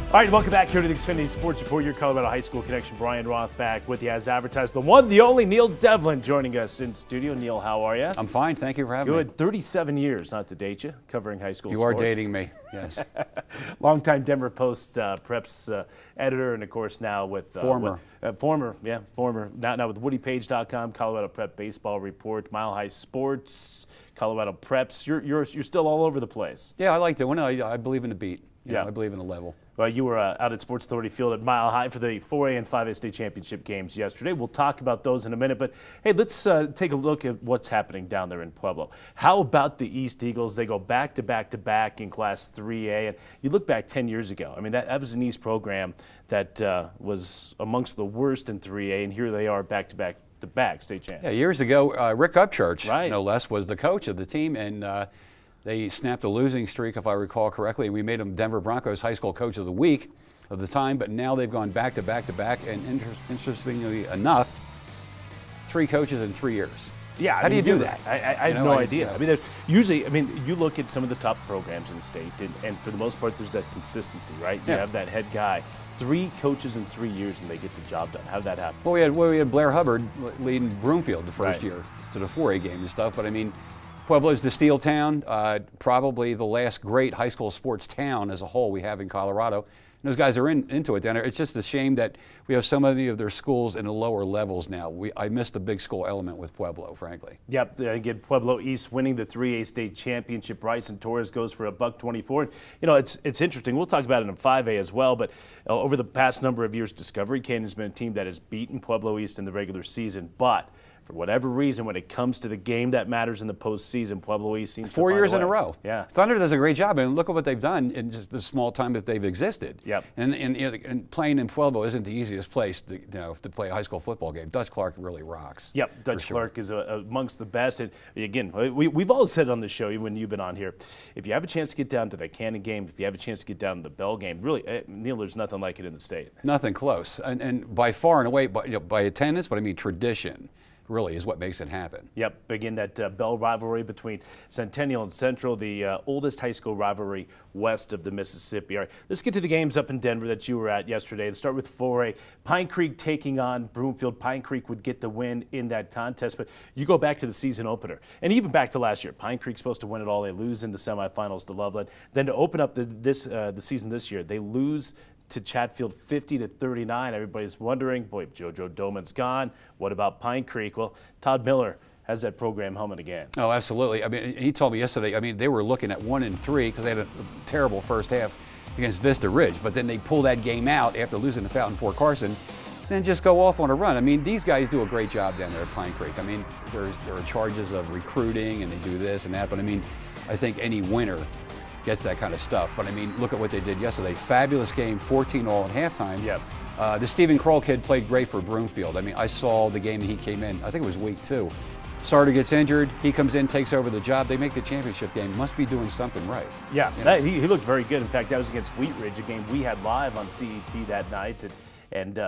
All right, welcome back here to the Xfinity Sports Report. Your Colorado High School connection. Brian Roth back with you as advertised. The one, the only Neil Devlin joining us in studio. Neil, how are you? I'm fine. Thank you for having me. Good. 37 years, not to date you, covering high school sports. You are dating me, yes. Longtime Denver Post preps editor, and of course now with former, now with WoodyPage.com, Colorado Prep Baseball Report, Mile High Sports, Colorado Preps. You're still all over the place. Yeah, I like doing it. I believe in the beat. I believe in the level. Well, you were out at Sports Authority Field at Mile High for the 4A and 5A state championship games yesterday. We'll talk about those in a minute, but hey, let's take a look at what's happening down there in Pueblo. How about the East Eagles? They go back to back to back in Class 3A, and you look back 10 years ago. I mean, that was an East program that was amongst the worst in 3A, and here they are back to back state champs. Yeah, years ago, Rick Upchurch, no less, was the coach of the team, and they snapped a losing streak, if I recall correctly. We made him Denver Broncos High School Coach of the Week of the time, but now they've gone back to back to back, and interestingly enough, 3 coaches in 3 years. Yeah, how do you do that? I have no idea. I mean, usually, you look at some of the top programs in the state, and for the most part, there's that consistency, right? You have that head guy. 3 coaches in 3 years, and they get the job done. How did that happen? Well, we had Blair Hubbard leading Broomfield the first year to the 4A game and stuff, but I mean, Pueblo's the steel town, probably the last great high school sports town as a whole we have in Colorado. And those guys are into it down there. It's just a shame that we have so many of their schools in the lower levels now. I missed the big school element with Pueblo, frankly. Yep, again, Pueblo East winning the 3A state championship. Bryson Torres goes for $124. You know, it's interesting. We'll talk about it in 5A as well, but over the past number of years, Discovery Canyon has been a team that has beaten Pueblo East in the regular season, but for whatever reason, when it comes to the game that matters in the postseason, Pueblo East seems to find a way. 4 years in a row. Yeah. Thunder does a great job, and look at what they've done in just the small time that they've existed. Yep. And playing in Pueblo isn't the easiest place to play a high school football game. Dutch Clark really rocks. Yep, Dutch Clark is amongst the best. And again, we've always said on the show, even when you've been on here, if you have a chance to get down to the Cannon game, if you have a chance to get down to the Bell game, really, Neil, there's nothing like it in the state. Nothing close. And by far and away, by attendance, but I mean tradition, really is what makes it happen. Yep, again, that Bell rivalry between Centennial and Central, the oldest high school rivalry west of the Mississippi. All right, let's get to the games up in Denver that you were at yesterday. Let's start with 4A. Pine Creek taking on Broomfield. Pine Creek would get the win in that contest, but you go back to the season opener, and even back to last year. Pine Creek's supposed to win it all. They lose in the semifinals to Loveland. Then to open up the season this year, they lose to Chatfield 50-39. Everybody's wondering, boy, JoJo Doman's gone. What about Pine Creek? Well, Todd Miller has that program humming again. Oh, absolutely. I mean, he told me yesterday, I mean, they were looking at 1-3 because they had a terrible first half against Vista Ridge, but then they pull that game out after losing to Fountain Fort Carson, then just go off on a run. I mean, these guys do a great job down there at Pine Creek. I mean, there are charges of recruiting and they do this and that, but I mean, I think any winner gets that kind of stuff. But I mean, look at what they did yesterday. Fabulous game, 14-all at halftime. Yep. The Stephen Kroll kid played great for Broomfield. I mean, I saw the game that he came in. I think it was week 2. Starter gets injured. He comes in, takes over the job. They make the championship game. Must be doing something right. Yeah, he looked very good. In fact, that was against Wheat Ridge, a game we had live on CET that night. And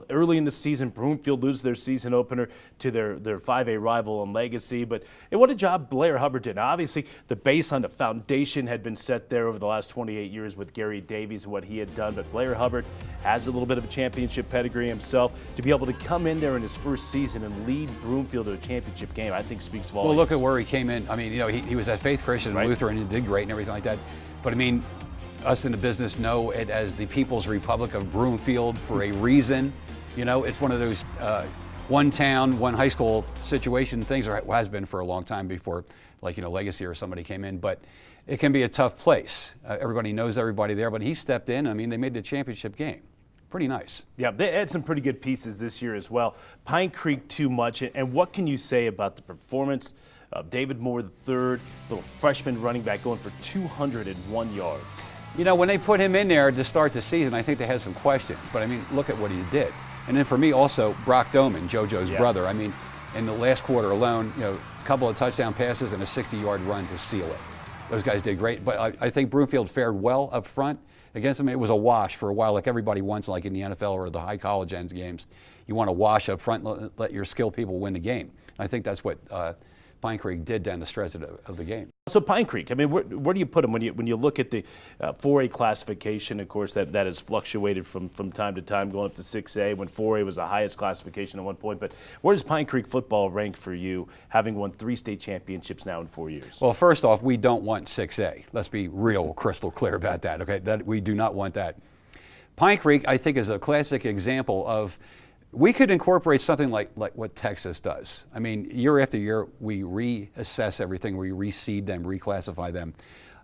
early in the season, Broomfield loses their season opener to their 5A rival in Legacy. But what a job Blair Hubbard did. Now, obviously, the baseline, the foundation had been set there over the last 28 years with Gary Davies and what he had done. But Blair Hubbard has a little bit of a championship pedigree himself. To be able to come in there in his first season and lead Broomfield to a championship game, I think speaks volumes. Well, look at where he came in. I mean, he was at Faith Christian and Lutheran and he did great and everything like that. But I mean, us in the business know it as the People's Republic of Broomfield for a reason. You know, it's one of those one town, one high school situation things, or has been for a long time before, like, Legacy or somebody came in. But it can be a tough place. Everybody knows everybody there, but he stepped in. I mean, they made the championship game. Pretty nice. Yeah, they had some pretty good pieces this year as well. Pine Creek too much. And what can you say about the performance of David Moore III, little freshman running back, going for 201 yards? When they put him in there to start the season, I think they had some questions. But, I mean, look at what he did. And then for me also, Brock Doman, JoJo's brother. I mean, in the last quarter alone, a couple of touchdown passes and a 60-yard run to seal it. Those guys did great. But I think Broomfield fared well up front against them. It was a wash for a while, like everybody wants, like in the NFL or the high college ends games. You want to wash up front and let your skill people win the game. And I think that's what Pine Creek did down the stretch of the game. So Pine Creek, I mean, where do you put them when you look at the 4A classification? Of course, that has fluctuated from time to time, going up to 6A when 4A was the highest classification at one point. But where does Pine Creek football rank for you, having won 3 state championships now in 4 years? Well, first off, we don't want 6A. Let's be real crystal clear about that. Okay, that we do not want that. Pine Creek, I think, is a classic example of. We could incorporate something like what Texas does. I mean, year after year, we reassess everything, we reseed them, reclassify them.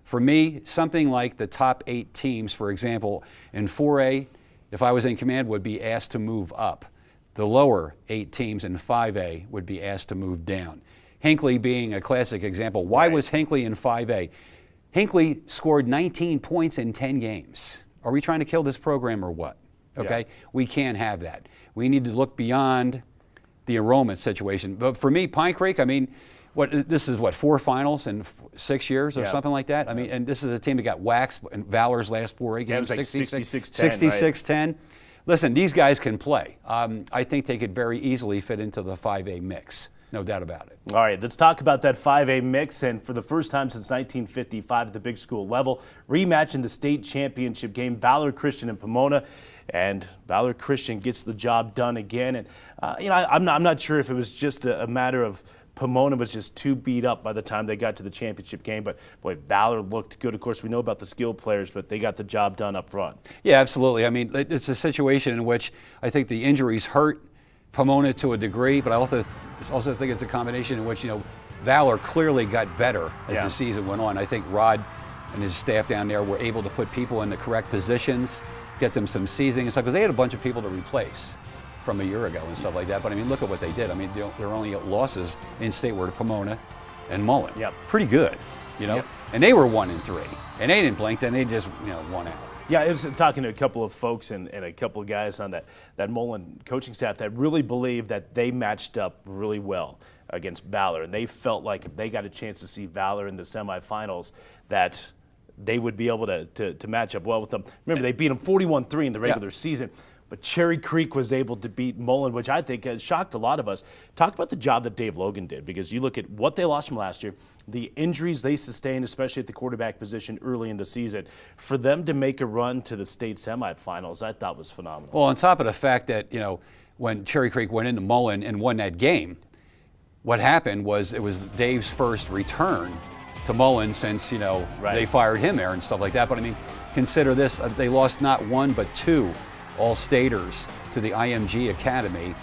For me, something like the top 8 teams, for example, in 4A, if I was in command, would be asked to move up. The lower 8 teams in 5A would be asked to move down. Hinckley being a classic example. Why was Hinckley in 5A? Hinckley scored 19 points in 10 games. Are we trying to kill this program or what? Okay, we can't have that. We need to look beyond the enrollment situation. But for me, Pine Creek, I mean, this is 4 finals in 6 years or something like that? I mean, and this is a team that got waxed in Valor's last 4A games. It was like 66-10. Right? Listen, these guys can play. I think they could very easily fit into the 5A mix. No doubt about it. All right, let's talk about that 5A mix. And for the first time since 1955 at the big school level, rematch in the state championship game, Valor Christian and Pomona. And Valor Christian gets the job done again. And, I'm not sure if it was just a matter of Pomona was just too beat up by the time they got to the championship game. But, boy, Valor looked good. Of course, we know about the skilled players, but they got the job done up front. Yeah, absolutely. I mean, it's a situation in which I think the injuries hurt Pomona to a degree, but I also think it's a combination in which, Valor clearly got better as the season went on. I think Rod and his staff down there were able to put people in the correct positions, get them some seasoning and stuff, because they had a bunch of people to replace from a year ago and stuff like that. But I mean, look at what they did. I mean, their only losses in state were to Pomona and Mullen. Yep. Pretty good, Yep. And they were 1-3, and they didn't blink. Then they just won out. Yeah, I was talking to a couple of folks and a couple of guys on that Mullen coaching staff that really believed that they matched up really well against Valor, and they felt like if they got a chance to see Valor in the semifinals, that they would be able to match up well with them. Remember, they beat them 41-3 in the regular season. But Cherry Creek was able to beat Mullen, which I think has shocked a lot of us. Talk about the job that Dave Logan did, because you look at what they lost from last year, the injuries they sustained, especially at the quarterback position early in the season. For them to make a run to the state semifinals, I thought was phenomenal. Well, on top of the fact that, when Cherry Creek went into Mullen and won that game, what happened was it was Dave's first return to Mullen since, they fired him there and stuff like that. But, I mean, consider this. They lost not 1 but 2 All-Staters to the IMG Academy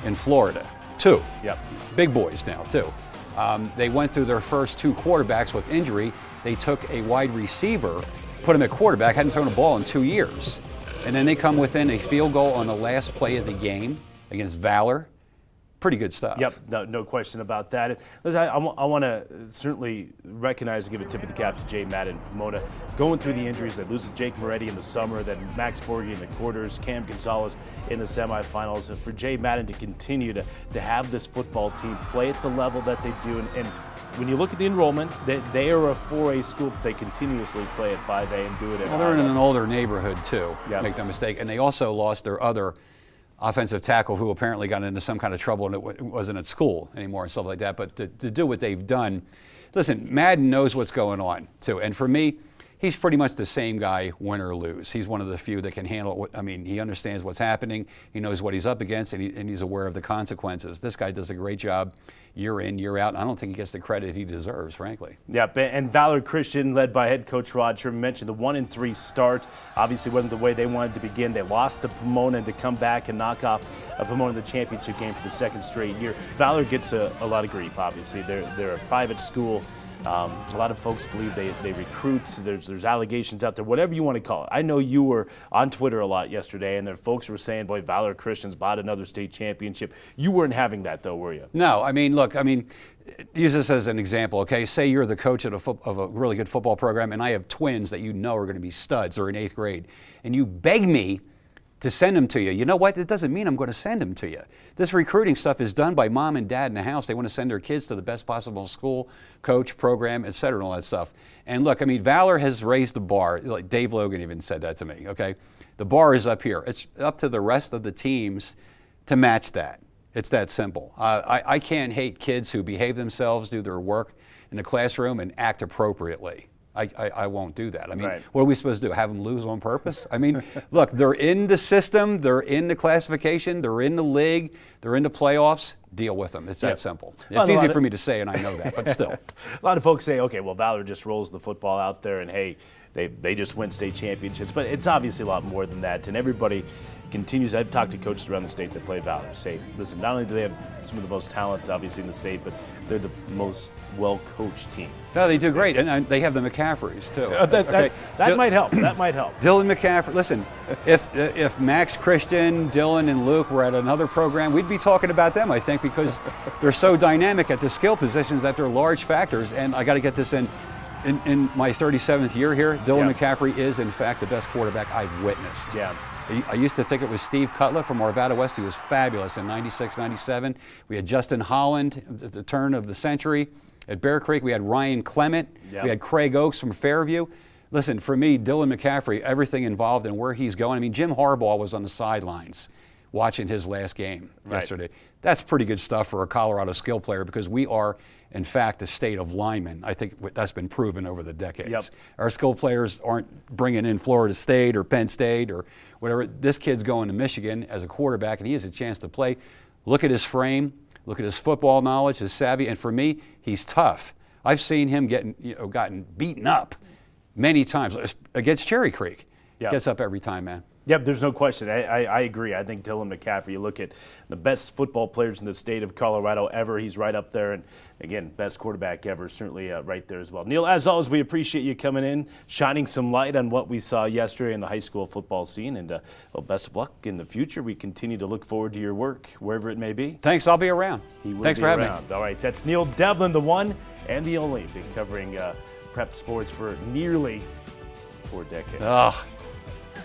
in Florida. 2. Yep. Big boys now, too. They went through their first 2 quarterbacks with injury. They took a wide receiver, put him at quarterback, hadn't thrown a ball in 2 years. And then they come within a field goal on the last play of the game against Valor. Pretty good stuff. Yep, no question about that. And listen, I want to certainly recognize and give a tip of the cap to Jay Madden, Pomona. Going through the injuries, they lose Jake Moretti in the summer, then Max Borghi in the quarters, Cam Gonzalez in the semifinals. And for Jay Madden to continue to have this football team play at the level that they do. And when you look at the enrollment, they are a 4A school, but they continuously play at 5A and do it at Well, they're in an older neighborhood, too, make no mistake. And they also lost their other offensive tackle who apparently got into some kind of trouble and it wasn't at school anymore and stuff like that. But to do what they've done, listen, Madden knows what's going on, too. And for me, he's pretty much the same guy, win or lose. He's one of the few that can handle it. He understands what's happening. He knows what he's up against, and he's aware of the consequences. This guy does a great job year in, year out. And I don't think he gets the credit he deserves, frankly. Yeah, and Valor Christian, led by head coach Rod Sherman, mentioned the 1-3 start. Obviously wasn't the way they wanted to begin. They lost to Pomona, and to come back and knock off Pomona in the championship game for the 2nd straight year. Valor gets a lot of grief, obviously. They're a private school. A lot of folks believe they recruit. There's allegations out there, whatever you want to call it. I know you were on Twitter a lot yesterday, and there folks were saying, boy, Valor Christian's bought another state championship. You weren't having that, though, were you? No, look, use this as an example, okay? Say you're the coach of a really good football program, and I have twins that are going to be studs or in 8th grade, and you beg me to send them to you. You know what? It doesn't mean I'm going to send them to you. This recruiting stuff is done by mom and dad in the house. They want to send their kids to the best possible school, coach, program, et cetera, and all that stuff. And look, Valor has raised the bar. Like Dave Logan even said that to me, okay? The bar is up here. It's up to the rest of the teams to match that. It's that simple. I can't hate kids who behave themselves, do their work in the classroom, and act appropriately. I won't do that. I mean, what are we supposed to do? Have them lose on purpose? I mean, look, they're in the system, they're in the classification, they're in the league, they're in the playoffs. Deal with them. It's that simple. It's easy for me to say, and I know that, but still. A lot of folks say, okay, well, Valor just rolls the football out there, and hey, they just win state championships. But it's obviously a lot more than that. And everybody continues. I've talked to coaches around the state that play Valor. Say, listen, not only do they have some of the most talent, obviously, in the state, but they're the most well-coached team. No, they do great, and they have the McCaffreys too. That might help. That might help. Dylan McCaffrey. Listen, if Max Christian, Dylan, and Luke were at another program, we'd be talking about them, I think, because they're so dynamic at the skill positions that they're large factors. And I got to get this in my 37th year here. Dylan McCaffrey is, in fact, the best quarterback I've witnessed. Yeah. I used to think it was Steve Cutler from Arvada West. He was fabulous in '96, '97. We had Justin Holland at the turn of the century. At Bear Creek, we had Ryan Clement. We had Craig Oakes from Fairview. Listen, for me, Dylan McCaffrey, everything involved in where he's going. I mean, Jim Harbaugh was on the sidelines watching his last game yesterday. That's pretty good stuff for a Colorado skill player, because we are, in fact, a state of linemen. I think that's been proven over the decades. Our skill players aren't bringing in Florida State or Penn State or whatever. This kid's going to Michigan as a quarterback, and he has a chance to play. Look at his frame. Look at his football knowledge, his savvy, and for me, he's tough. I've seen him gotten beaten up many times against Cherry Creek. Gets up every time, man. Yep, there's no question. I agree. I think Dylan McCaffrey, you look at the best football players in the state of Colorado ever, he's right up there. And again, best quarterback ever, certainly right there as well. Neil, as always, we appreciate you coming in, shining some light on what we saw yesterday in the high school football scene. And well, best of luck in the future. We continue to look forward to your work, wherever it may be. Thanks, I'll be around. Thanks for having me. All right, that's Neil Devlin, the one and the only, been covering prep sports for nearly 4 decades.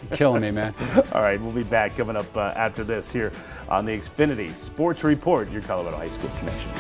You're killing me, man. All right, we'll be back coming up after this here on the Xfinity Sports Report, your Colorado High School Connection.